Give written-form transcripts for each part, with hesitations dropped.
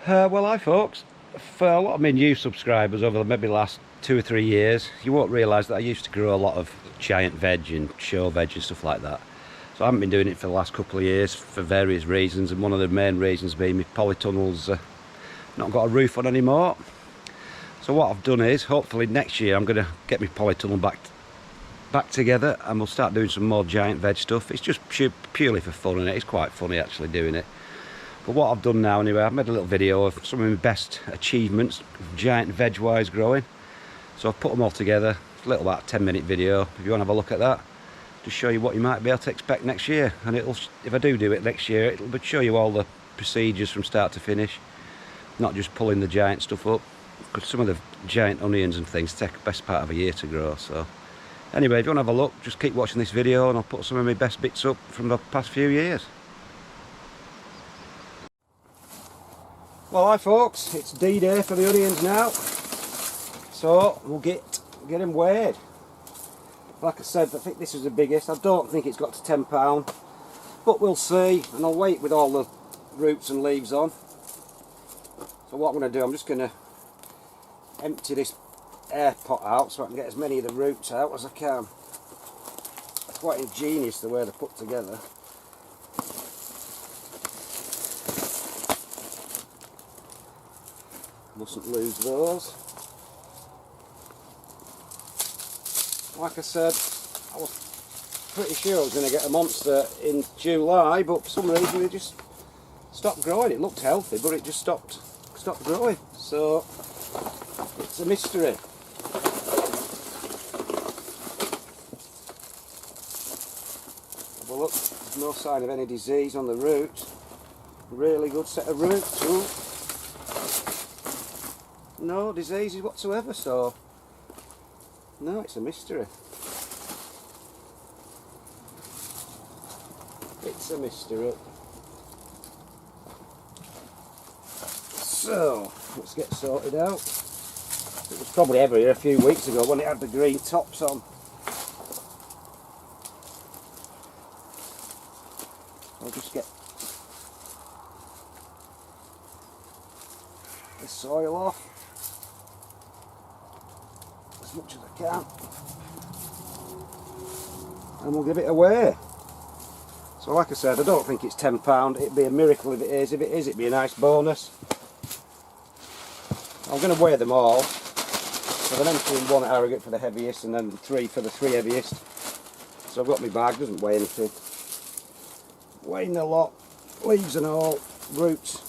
Well, hi folks. For a lot of my new subscribers over the maybe last 2 or 3 years, you won't realise that I used to grow a lot of giant veg and show veg and stuff like that. So I haven't been doing it for the last couple of years for various reasons, and one of the main reasons being my polytunnel's not got a roof on anymore. So what I've done is, hopefully next year I'm going to get my polytunnel back together, and we'll start doing some more giant veg stuff. It's just purely for fun, and it's quite funny actually doing it. But what I've done now anyway, I've made a little video of some of my best achievements giant veg wise growing. So I've put them all together, a little about 10-minute video. If you want to have a look at that, to show you what you might be able to expect next year. And it'll, if I do it next year, it'll show you all the procedures from start to finish, not just pulling the giant stuff up, because some of the giant onions and things take the best part of a year to grow. So anyway, if you want to have a look, just keep watching this video and I'll put some of my best bits up from the past few years. Well, hi folks, it's D-Day for the onions now, so we'll get them weighed. Like I said, I think this is the biggest. I don't think it's got to £10, but we'll see, and I'll wait with all the roots and leaves on. So what I'm going to do, I'm just going to empty this air pot out so I can get as many of the roots out as I can. It's quite ingenious the way they're put together. Mustn't lose those. Like I said, I was pretty sure I was going to get a monster in July, but for some reason it just stopped growing. It looked healthy, but it just stopped growing. So it's a mystery. Have a look. There's no sign of any disease on the roots. Really good set of roots. Ooh. No diseases whatsoever, so no, it's a mystery. It's a mystery. So let's get sorted out. It was probably ever here a few weeks ago when it had the green tops on. I'll just get the soil off as much as I can, and we'll give it away. So like I said, I don't think it's £10. It'd be a miracle if it is. If it is, it'd be a nice bonus. I'm going to weigh them all, so I'm emptying 1 aggregate for the heaviest and then 3 for the 3 heaviest. So I've got my bag, doesn't weigh anything. Weighing the lot, leaves and all, roots.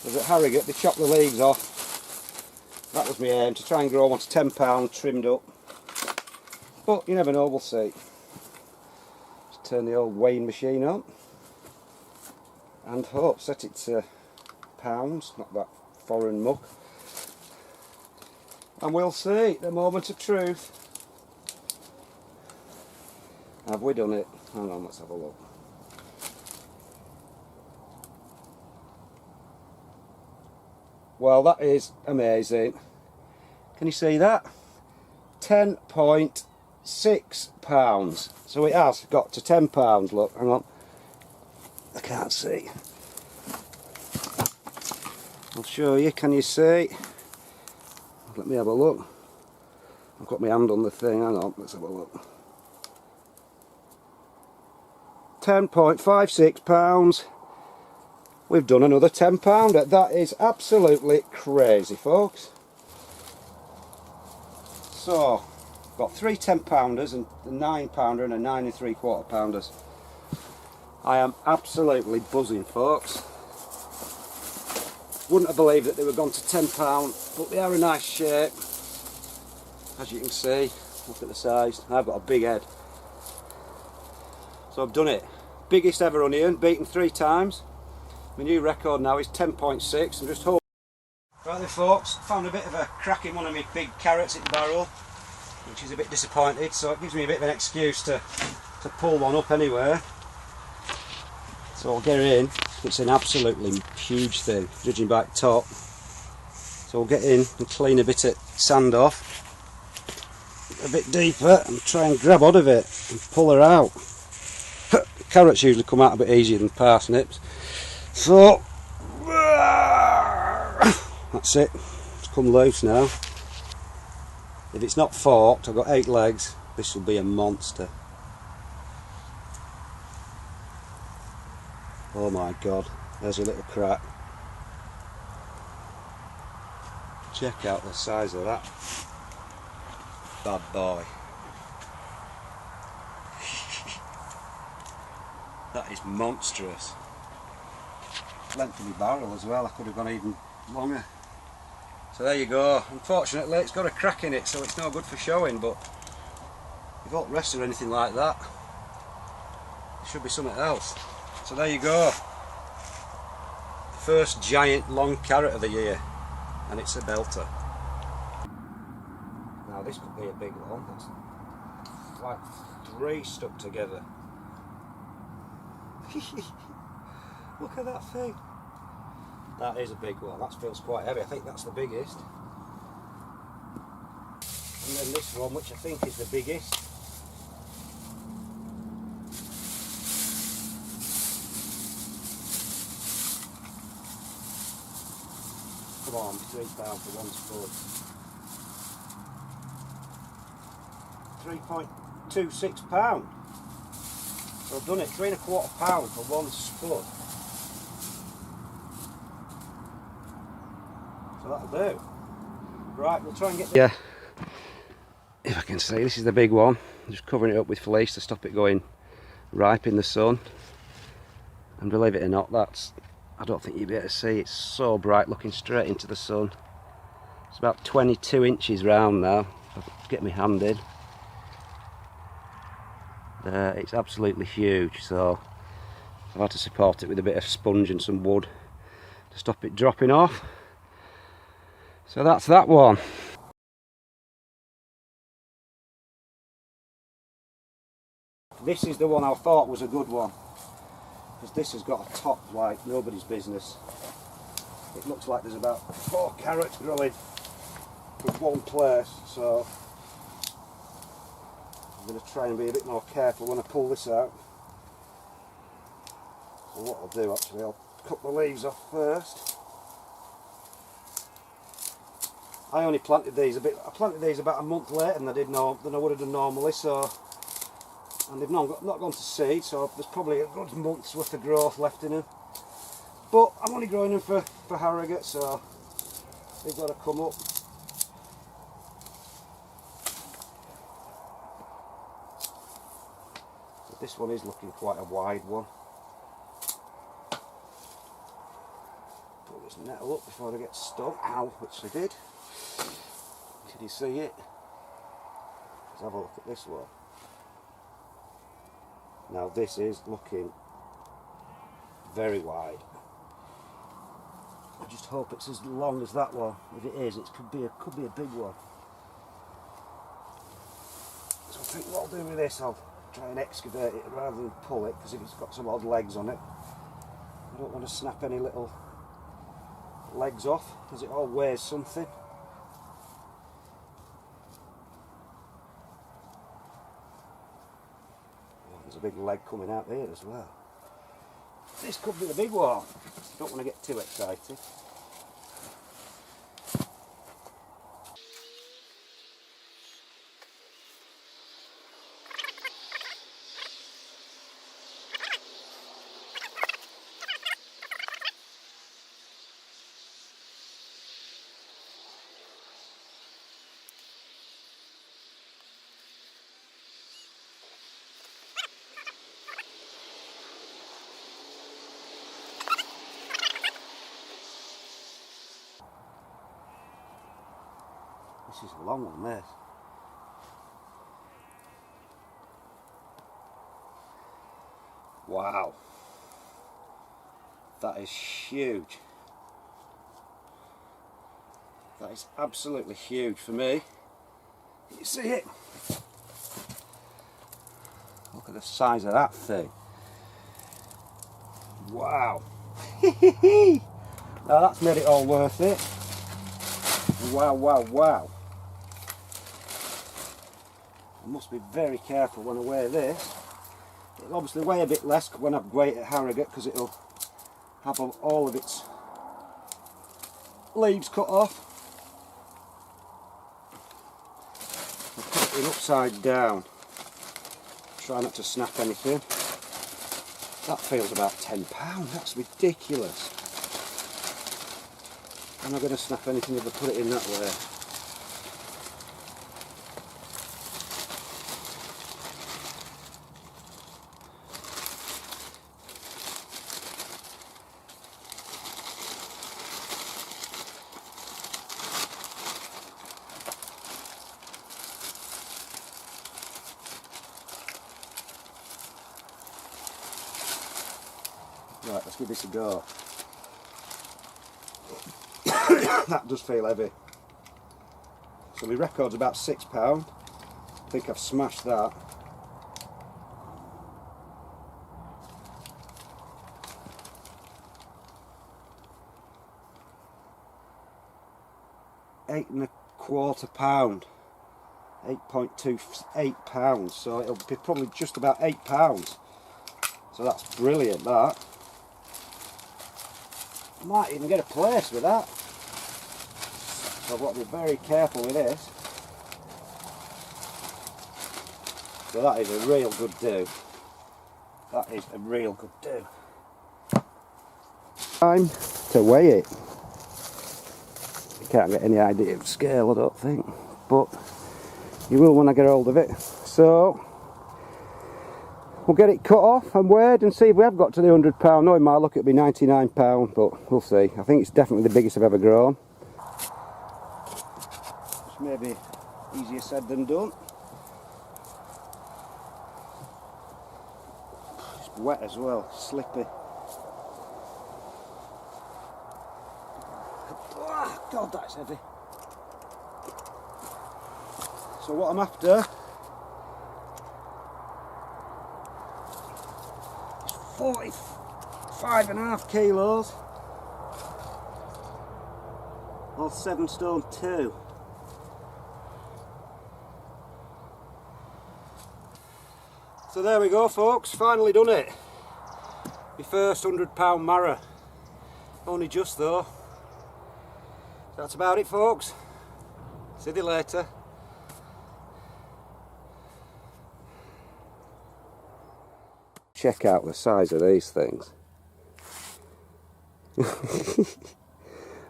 Because at Harrogate they chopped the leaves off. That was my aim, to try and grow one to £10 trimmed up. But you never know, we'll see. Just turn the old weighing machine on and hope, set it to pounds, not that foreign muck. And we'll see, the moment of truth. Have we done it? Hang on, let's have a look. Well, that is amazing. Can you see that? £10.6. So it has got to £10. Look, hang on. I can't see. I'll show you. Can you see? Let me have a look. I've got my hand on the thing. Hang on. Let's have a look. £10.56. We've done another £10. That is absolutely crazy, folks. So, got 3 £10-pounders and a 9-pounder and a 9 3/4-pounders. I am absolutely buzzing, folks. Wouldn't have believed that they were gone to £10, but they are a nice shape. As you can see, look at the size. I've got a big head. So I've done it. Biggest ever onion, beaten 3 times. My new record now is 10.6. I'm just holding. Right then folks, found a bit of a crack in one of my big carrots in the barrel, which is a bit disappointed, so it gives me a bit of an excuse to pull one up anyway. So I'll get it in. It's an absolutely huge thing, judging by the top. So we'll get in and clean a bit of sand off, a bit deeper, and try and grab hold of it and pull her out. Carrots usually come out a bit easier than parsnips. So, that's it. It's come loose now. If it's not forked, I've got 8 legs, this will be a monster. Oh my god, there's a little crack. Check out the size of that bad boy. That is monstrous. Length of my barrel as well, I could have gone even longer. So there you go. Unfortunately it's got a crack in it, so it's no good for showing, but if not rest or anything like that, it should be something else. So there you go. First giant long carrot of the year, and it's a belter. Now this could be a big one. It's like 3 stuck together. Look at that thing. That is a big one. That feels quite heavy. I think that's the biggest. And then this one, which I think is the biggest. Come on, £3 for one spud. £3.26. So I've done it, £3¼ for one spud. So that'll do. Right, we'll try and get the... Yeah, if I can see, this is the big one. I'm just covering it up with fleece to stop it going ripe in the sun. And believe it or not, that's... I don't think you'll be able to see, it's so bright looking straight into the sun. It's about 22 inches round now. I'll get my hand in. It's absolutely huge, so I've had to support it with a bit of sponge and some wood to stop it dropping off. So that's that one. This is the one I thought was a good one, because this has got a top like nobody's business. It looks like there's about 4 carrots growing from one place, so I'm going to try and be a bit more careful when I pull this out. So what I'll do actually, I'll cut the leaves off first. I only planted these I planted these about a month later than I would have done normally, so, and they've not gone to seed, so there's probably a good month's worth of growth left in them. But I'm only growing them for harrogate, so they've got to come up. So this one is looking quite a wide one. Pull this nettle up before I get stuck. Ow, which I did. Can you see it? Let's have a look at this one. Now this is looking very wide. I just hope it's as long as that one. If it is, it could be a big one. So I think what I'll do with this, I'll try and excavate it rather than pull it, because if it's got some odd legs on it, I don't want to snap any little legs off, because it all weighs something. There's a big leg coming out here as well. This could be the big one. Don't want to get too excited. This is a long one, this. Wow. That is huge. That is absolutely huge for me. You see it? Look at the size of that thing. Wow. Now that's made it all worth it. Wow, wow, wow. I must be very careful when I weigh this. It'll obviously weigh a bit less when I've weighted harrogate, because it'll have all of its leaves cut off. I'll put it upside down. Try not to snap anything. That feels about £10. That's ridiculous. I'm not going to snap anything if I put it in that way. Right, let's give this a go. That does feel heavy. So my record's about £6. I think I've smashed that. £8.25. £8.28. So it'll be probably just about £8. So that's brilliant, that. I might even get a place with that. So I've got to be very careful with this. So that is a real good do. That is a real good do. Time to weigh it. You can't get any idea of scale, I don't think, but you will when I get hold of it. So we'll get it cut off and weighed and see if we have got to the £100. Knowing my luck, it'll be £99, but we'll see. I think it's definitely the biggest I've ever grown. It's maybe easier said than done. It's wet as well, slippy. Oh, God, that's heavy. So what I'm after, 45.5 kilos, or 7 stone 2. So there we go, folks, finally done it. My first £100 marrow. Only just though. That's about it, folks. See you later. Check out the size of these things.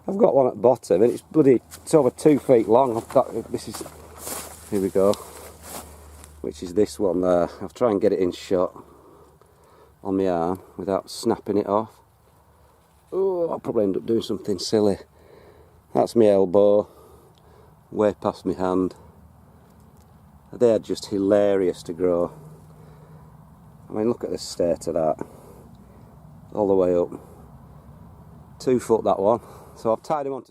I've got one at the bottom and it's over 2 feet long. Here we go, which is this one there. I'll try and get it in shot on my arm without snapping it off. Oh, I'll probably end up doing something silly. That's my elbow, way past my hand. They are just hilarious to grow. I mean, look at the state of that. All the way up. 2 foot, that one. So I've tied him onto